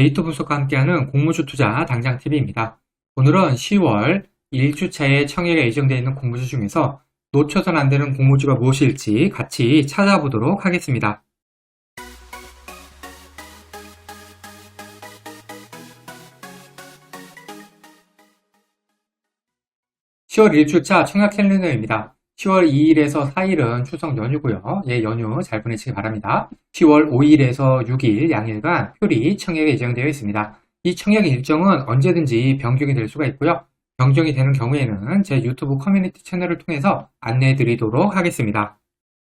데이터 분석과 함께하는 공모주 투자 당장 TV입니다. 오늘은 10월 1주차에 청약에 예정되어 있는 공모주 중에서 놓쳐선 안 되는 공모주가 무엇일지 같이 찾아보도록 하겠습니다. (10월 1주차) 청약 캘린더입니다. 10월 2일에서 4일은 추석 연휴고요. 연휴 잘 보내시기 바랍니다. 10월 5일에서 6일 양일간 표리 청약이 예정되어 있습니다. 이 청약 일정은 언제든지 변경이 될 수가 있고요. 변경이 되는 경우에는 제 유튜브 커뮤니티 채널을 통해서 안내해 드리도록 하겠습니다.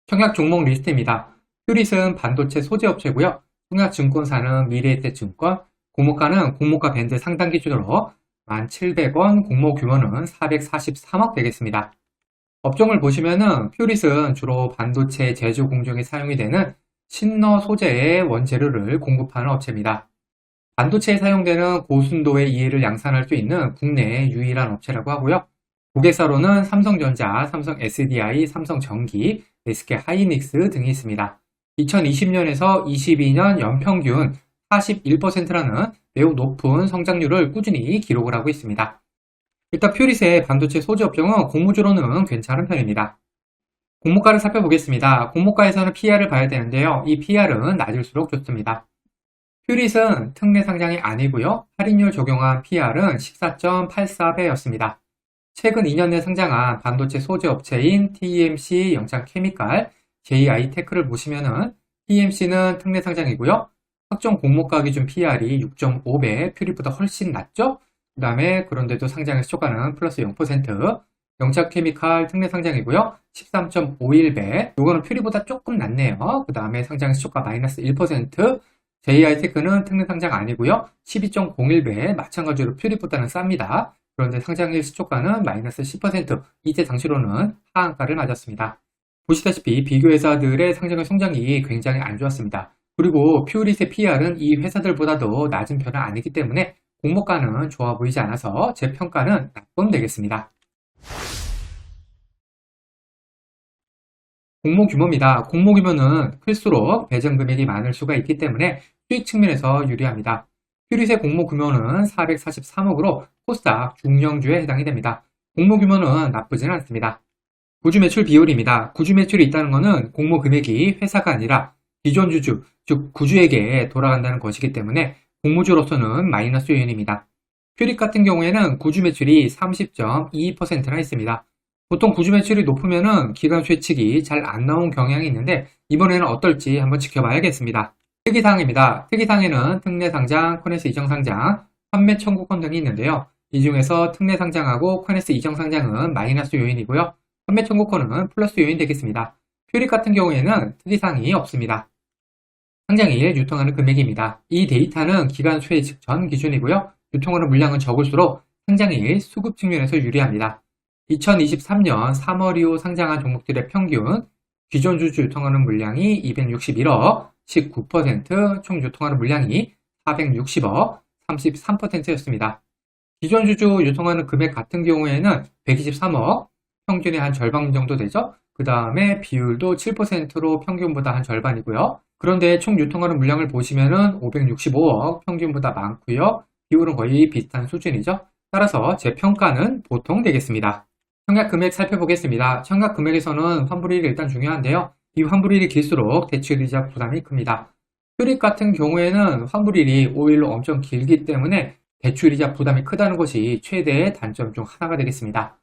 청약 종목 리스트입니다. 퓨릿은 반도체 소재 업체고요. 청약증권사는 미래에셋증권, 공모가는 공모가 밴드 상단 기준으로 1,700원, 공모 규모는 443억 되겠습니다. 업종을 보시면은 퓨릿은 주로 반도체 제조 공정에 사용이 되는 신너 소재의 원재료를 공급하는 업체입니다. 반도체에 사용되는 고순도의 이해를 양산할 수 있는 국내의 유일한 업체라고 하고요. 고객사로는 삼성전자, 삼성 SDI, 삼성전기, SK 하이닉스 등이 있습니다. 2020년에서 22년 연평균 41%라는 매우 높은 성장률을 꾸준히 기록을 하고 있습니다. 일단 퓨릿의 반도체 소재 업종은 공모주로는 괜찮은 편입니다. 공모가를 살펴보겠습니다. 공모가에서는 PR을 봐야 되는데요. 이 PR은 낮을수록 좋습니다. 퓨릿은 특례 상장이 아니고요. 할인율 적용한 PR은 14.84배였습니다. 최근 2년 내 상장한 반도체 소재 업체인 TMC 영창케미칼, JI테크를 보시면은 TMC는 특례 상장이고요. 확정 공모가 기준 PR이 6.5배, 퓨릿보다 훨씬 낮죠? 그 다음에 그런데도 상장의 시초가는 플러스 0%, 영창케미칼 특례 상장이고요. 13.51배, 요거는 퓨릿보다 조금 낮네요. 그 다음에 상장의 시초가 마이너스 1%, JI테크는 특례 상장 아니고요. 12.01배, 마찬가지로 퓨릿보다는 쌉니다. 그런데 상장일 시초가는 마이너스 10%, 이때 당시로는 하한가를 맞았습니다. 보시다시피 비교 회사들의 상장의 성장이 굉장히 안 좋았습니다. 그리고 퓨릿의 PR은 이 회사들보다도 낮은 편은 아니기 때문에 공모가는 좋아 보이지 않아서 제 평가는 나쁨 되겠습니다. 공모 규모입니다. 공모 규모는 클수록 배정 금액이 많을 수가 있기 때문에 수익 측면에서 유리합니다. 퓨릿의 공모 규모는 443억으로 코스닥 중형주에 해당이 됩니다. 공모 규모는 나쁘지는 않습니다. 구주 매출 비율입니다. 구주 매출이 있다는 것은 공모 금액이 회사가 아니라 기존 주주, 즉 구주에게 돌아간다는 것이기 때문에 공모주로서는 마이너스 요인입니다. 퓨릿 같은 경우에는 구주 매출이 30.22%나 있습니다. 보통 구주 매출이 높으면은 기간 수혜측이 잘 안 나온 경향이 있는데 이번에는 어떨지 한번 지켜봐야겠습니다. 특이사항입니다. 특이사항에는 특례 상장, 코네스 이정 상장, 판매 청구권 등이 있는데요. 이 중에서 특례 상장하고 코네스 이정 상장은 마이너스 요인이고요. 판매 청구권은 플러스 요인 되겠습니다. 퓨릿 같은 경우에는 특이사항이 없습니다. 상장일 유통하는 금액입니다. 이 데이터는 기간 수혜측 전 기준이고요. 유통하는 물량은 적을수록 상장일 수급 측면에서 유리합니다. 2023년 3월 이후 상장한 종목들의 평균 기존 주주 유통하는 물량이 261억, 19%, 총 유통하는 물량이 460억, 33%였습니다. 기존 주주 유통하는 금액 같은 경우에는 123억, 평균의 한 절반 정도 되죠. 그 다음에 비율도 7%로 평균보다 한 절반이고요. 그런데 총 유통하는 물량을 보시면은 565억, 평균보다 많고요. 비율은 거의 비슷한 수준이죠. 따라서 제 평가는 보통 되겠습니다. 청약 금액 살펴보겠습니다. 청약 금액에서는 환불일이 일단 중요한데요. 이 환불일이 길수록 대출이자 부담이 큽니다. 퓨릿 같은 경우에는 환불일이 5일로 엄청 길기 때문에 대출이자 부담이 크다는 것이 최대의 단점 중 하나가 되겠습니다.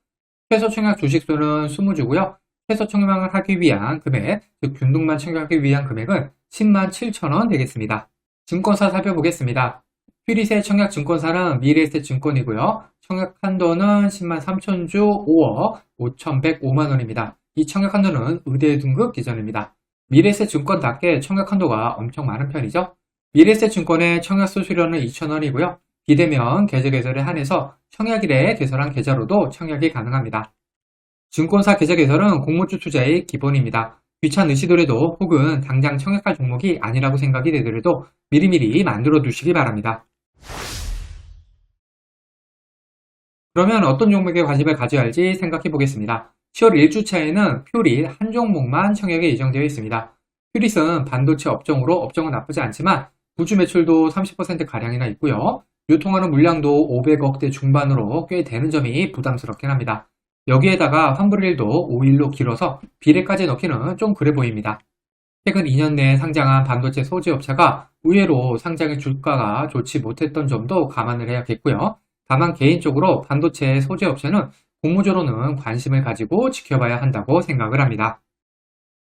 최소 청약 주식수는 20주고요. 최소 청약을 하기 위한 금액, 즉 균등만 청약하기 위한 금액은 107,000원 되겠습니다. 증권사 살펴보겠습니다. 퓨릿의 청약 증권사는 미래에셋 증권이고요. 청약 한도는 103,000주 5억 5,105만원입니다. 이 청약 한도는 의대 등급 기준입니다. 미래에셋 증권답게 청약 한도가 엄청 많은 편이죠. 미래에셋 증권의 청약 수수료는 2,000원이고요. 비대면 계좌 개설에 한해서 청약일에 개설한 계좌로도 청약이 가능합니다. 증권사 계좌 개설은 공모주 투자의 기본입니다. 귀찮으시더라도 혹은 당장 청약할 종목이 아니라고 생각이 되더라도 미리미리 만들어 두시기 바랍니다. 그러면 어떤 종목에 관심을 가져야 할지 생각해 보겠습니다. 10월 1주차에는 퓨릿 한 종목만 청약에 예정되어 있습니다. 퓨릿은 반도체 업종으로 업종은 나쁘지 않지만 구주 매출도 30%가량이나 있고요. 유통하는 물량도 500억대 중반으로 꽤 되는 점이 부담스럽긴 합니다. 여기에다가 환불일도 5일로 길어서 비례까지 넣기는 좀 그래 보입니다. 최근 2년 내에 상장한 반도체 소재업체가 의외로 상장의 주가가 좋지 못했던 점도 감안을 해야겠고요. 다만 개인적으로 반도체 소재업체는 공모주로는 관심을 가지고 지켜봐야 한다고 생각을 합니다.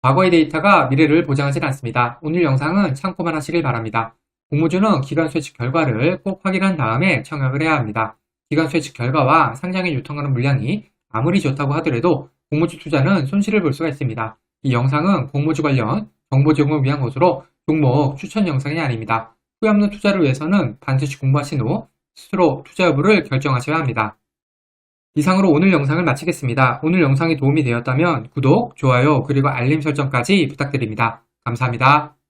과거의 데이터가 미래를 보장하진 않습니다. 오늘 영상은 참고만 하시길 바랍니다. 공모주는 기관수혜 측 결과를 꼭 확인한 다음에 청약을 해야 합니다. 기관수혜 측 결과와 상장에 유통하는 물량이 아무리 좋다고 하더라도 공모주 투자는 손실을 볼 수가 있습니다. 이 영상은 공모주 관련 정보 제공을 위한 것으로 종목 추천 영상이 아닙니다. 후회 없는 투자를 위해서는 반드시 공부하신 후 스스로 투자 여부를 결정하셔야 합니다. 이상으로 오늘 영상을 마치겠습니다. 오늘 영상이 도움이 되었다면 구독, 좋아요, 그리고 알림 설정까지 부탁드립니다. 감사합니다.